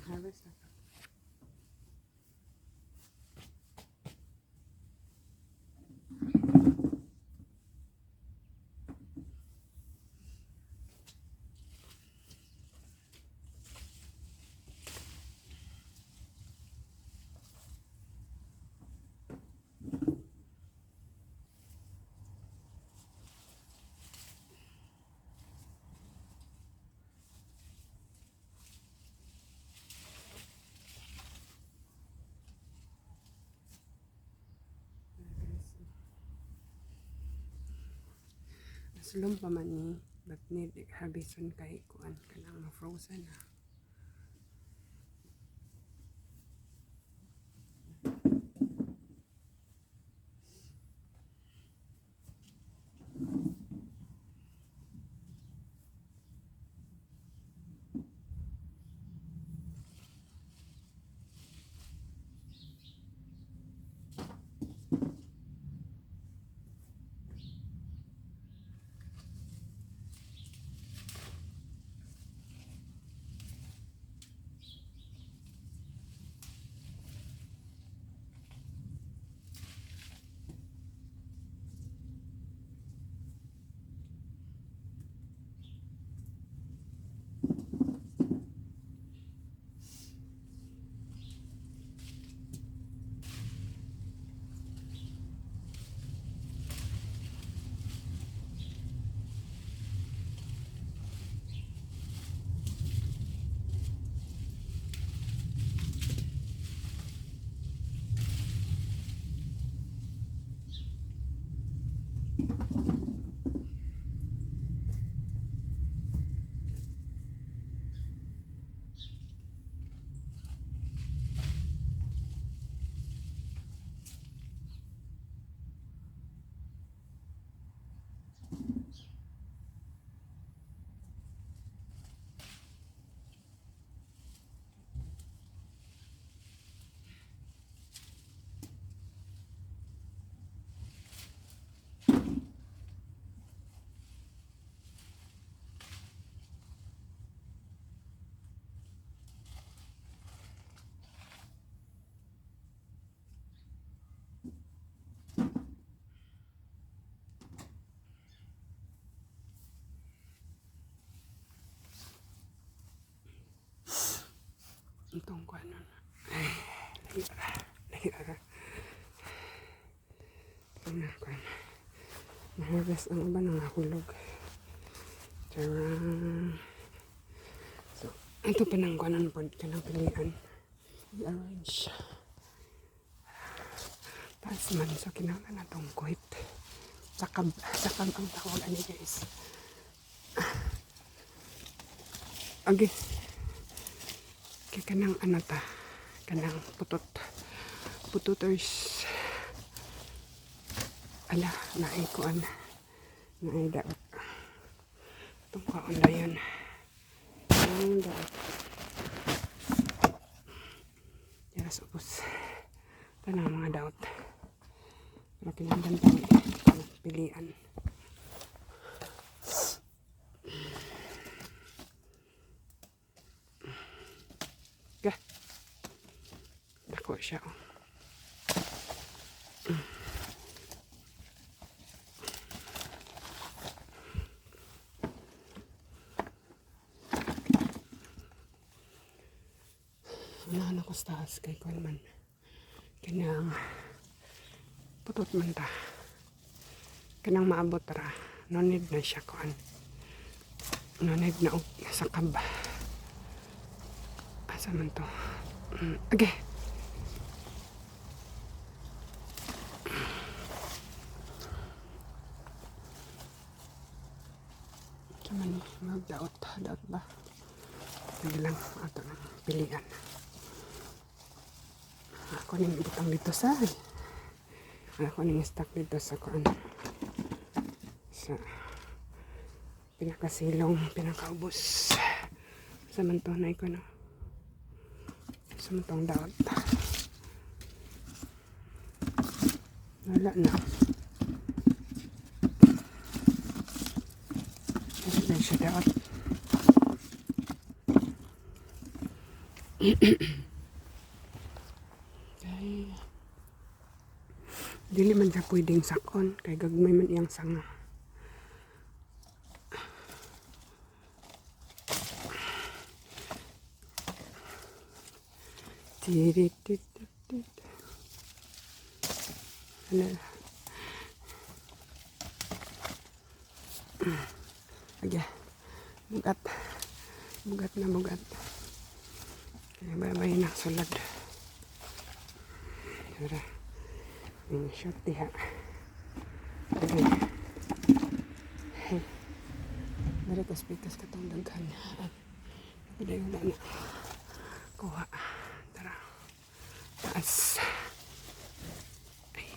Harvest na. Sulong pa man ni, but need harveston kay kuan kanang frozen na. Itong kuan nun. Ay, lahira. Ano kuan. Na-harvest ang iba nang nahulog. Charang. So, ito pa nang kuanan po ka ng pilihan. I-arrange. Taas man. So, kinahanglan na itong kuhit. Sakab ang tawag ani guys. Okay. Kaya kanang ano ta. Kanang pututers. Ala, naikuan. Naidaot. Itong kaon na yun. Ang daot. Yara supos. Ito na mga daot. Pero kinahanglan tayo pilian. Okay. Dako siya. Unahan ako sa taas kay Kuan man. Kanang putot man ta. Kanang maabot ra. No need na siya Kuan. No need na sakab. Asa man to? Okay. Kaman magdaot ba? Sige lang ato ng pilian. Ako ning butang dito sa ako ning stock dito sa kuan sa pinakasilong pinakaubos sa mantonay ko no sa mantong daot wala na siya daot Kay dili man siya pwedeng sakon kay gagmay man iyang sanga. Tiritit. Ano? Aga. Bugat. Bugat na bugat. Kaya babay na sulad. Tara. Yung shot diha. Okay. Hey. Dari kaspikas katong daghan. Pwede wala na. Kuha. Tara. Taas. Ay.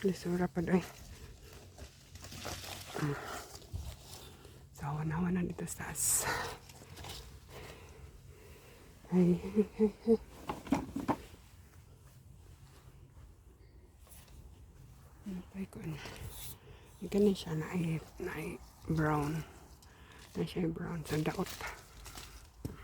Lisura pa doy. Sawan-hawan na dito sa taas. Ay. Ano pa ko ano? Ganun siya na ay brown. Na siya brown sa daot.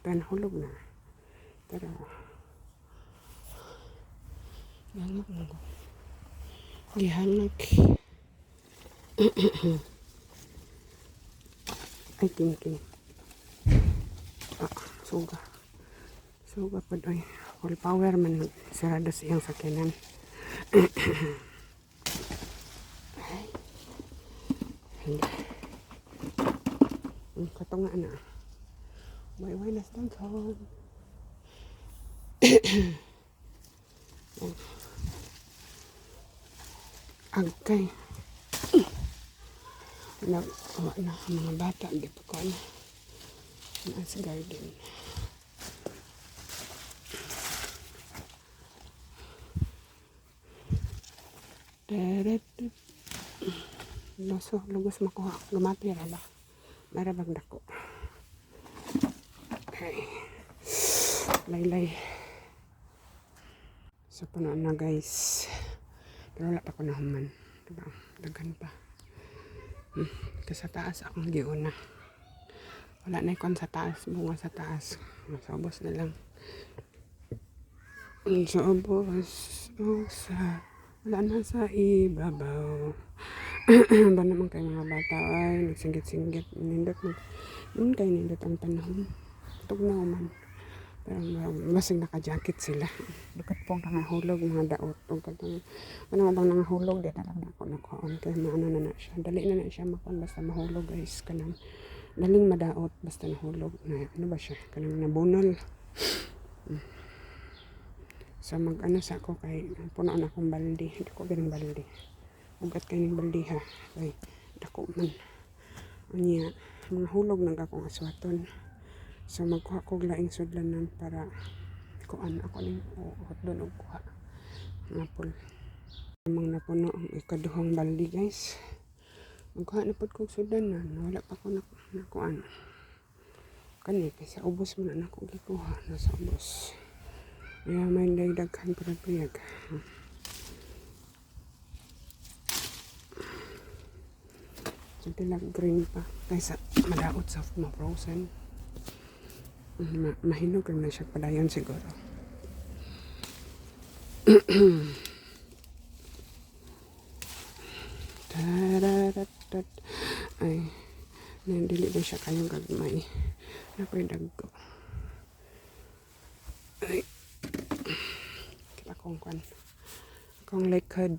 Hulog na. Pero galak mo ko. Gihanak. Ay, king. Suga. Suga pa doy. Full power man. Sarado siyang sakinan. Ay. Hindi. Katong nga na. Way na stanton. Agkay. Na mga bata di pa ko na sa garden. Loso lugos makuha lumati ra ba marabag dako. Okay. Laylay. So puno na guys. Pero wala pa ko nahuman. Diba? Dagan pa. Kasi sa taas akong giuna. Wala na ikon sa taas. Bunga sa taas. Masabos na lang. Masabos. Wala na sa ibabaw. Ba naman kayo mga bata ay nagsinggit-singgit. Nindot mo. Yun kayo nindot ang panahon. Tugnaw man. Pero basig naka-jacket sila. Dukat pong nangahulog mga daot. Ano bang nangahulog? Di na lang ako nakuhaan. Kaya maano na siya. Dali na siya makuhaan basta mahulog guys. Kanang daling madaot basta nahulog. Ano ba siya? Kanang nabunol. So mag-ano sa ako kay puno na akong baldi. Hindi ko ganang baldi. Ugat kayo ng baldi ha. Kay dako man. Anya, mga hulog nang akong aswaton. So magkuha ko laing sudlanan para kuan ako ning hot doon og kuha napol. Amang napuno ang ikaduhang baldi guys. Magkuha na pud kog sudlanan, wala pa ko na kuan. Kani kasi ubos man na ako gikuha na sa ubos. Kaya may dagdagan para piyag. So tilag green pa kaysa madaot sa ma-frozen. Mahinog lang na siya padayon siguro. Ay, nandili ba siya kayong gagmay. Napoy dagko. Ay, kita kong kwan. Akong likod.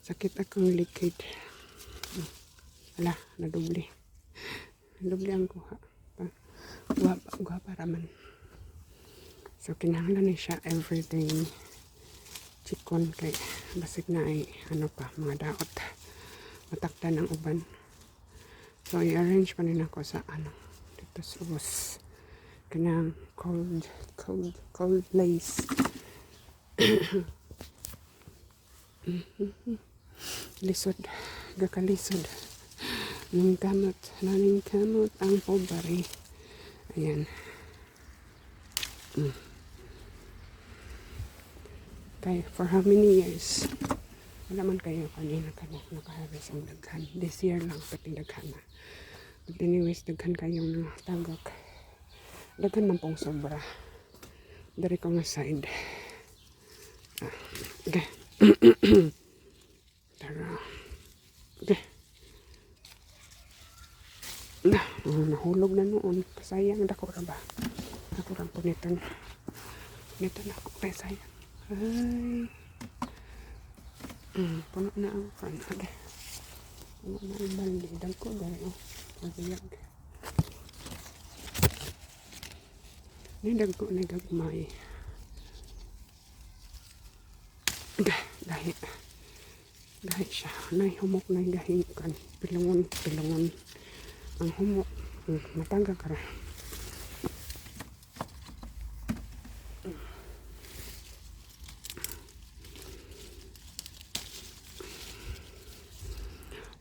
Sakit akong likod. Ala, nadubli. Nadubli ang kuha. Gua para man. So kinahanglan ni siya everyday chikon kay basig na ay ano pa mga daot matakdan ang uban. So i-arrange pa rin ako sa ano dito sa ubos kanang cold place. Lisod gakalisod ning kamot ang pobre. Ayan. Okay, for how many years? Wala man kayo kanina ka na nakaharvest ang daghan. This year lang pati daghan na. But anyways, daghan kayong tagak. Daghan man pong sobra. Dari ko nga side. Okay. Tara. Okay. Nahulog na noon. Pasayang dako ra ba? Ako lang po nito. Nito na ako. Pasayang. Ay. Puno na ang fan. Okay. Puno na ang baldi. Dagko dari o. Magiyag. Nidagko na gagmay. Gahi. Gahi siya. Nay humok na gahi kan. Pilungon. Ang humok. Matangga ka ra.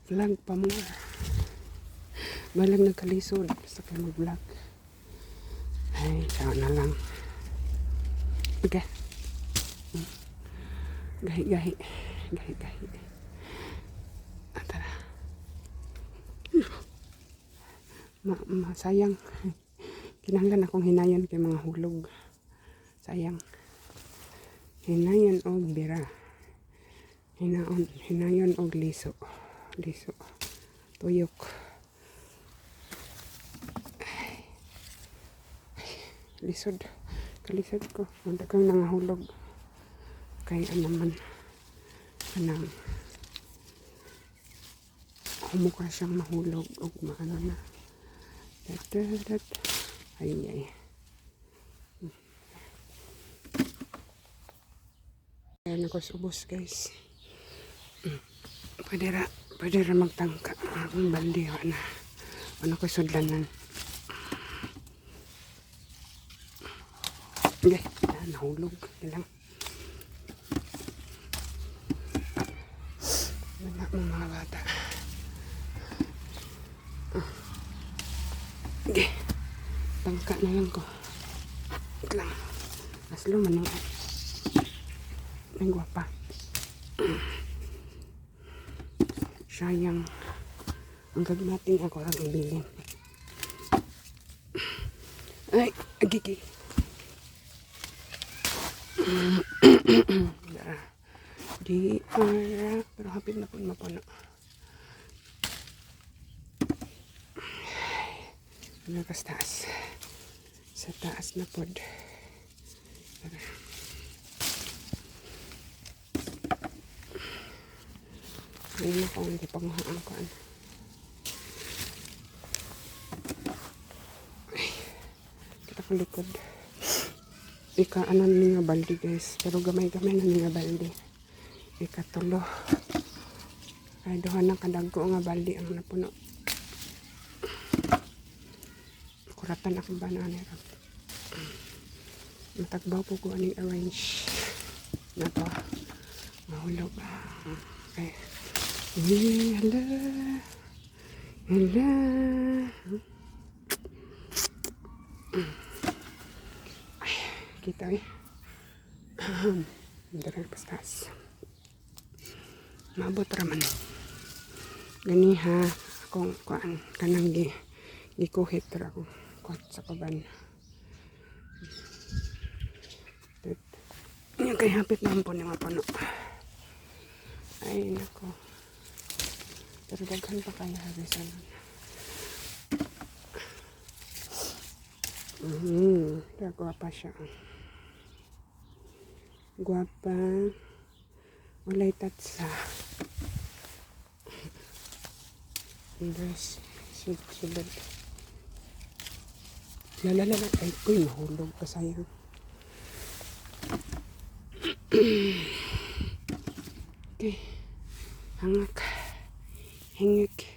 Vlog pa more. Malang nagkalisod sa kayo mag-vlog. Ay, siya na lang. Okay. Gahi. Tara. Sayang. Kinahanglan akong hinayon kay mga hulog. Sayang. Hinayon og bira. Hinayon og liso. Tuyok. Lisod. Kalisod ko. Wala kang nangahulog. Kaya naman. Kanang humukha siyang mahulog. O maano na. Ay. Ayan ako subos guys. Pwede ra magtangka. Ang baldi na. Ano ko sudlanan. Okay, nahulog. Ilang. Wala mga bata. Okay. Tangka na lang ko. Wait lang. Aslo man yung may gwapa. Sayang. Ang gagmating ako lang ibilin. Ay, agigi. Di ara. Pero hapit na po mapuno. Nakas taas. Sa taas na pod. Tara. Ayun ako, hindi pa mahaan ko. Kita ko likod. Ano nga baldi guys. Pero gamay-gamay na nga baldi. Ikatulo. Kaya doon ng kadagko nga baldi ang napuno. Kuratan akong banana. Matagbaw po ko aning arrange. Na to. Mahulog. Okay. Hala. Ay, kita eh. Dari pastas. Mabot raman. Gani ha. Akong kuan. Kanang gikuhit ra ako. Kuat sa kaban. Yung kay hapit naman po ng mapuno. Ay, nako. Pero daghan pa kaya habisan. Gwapa siya. Gwapa. Walay tatsa. Dress. Sulod. Lalala. Ay, uy, mahulog pa sayang. Okay. Hangak. Hingik.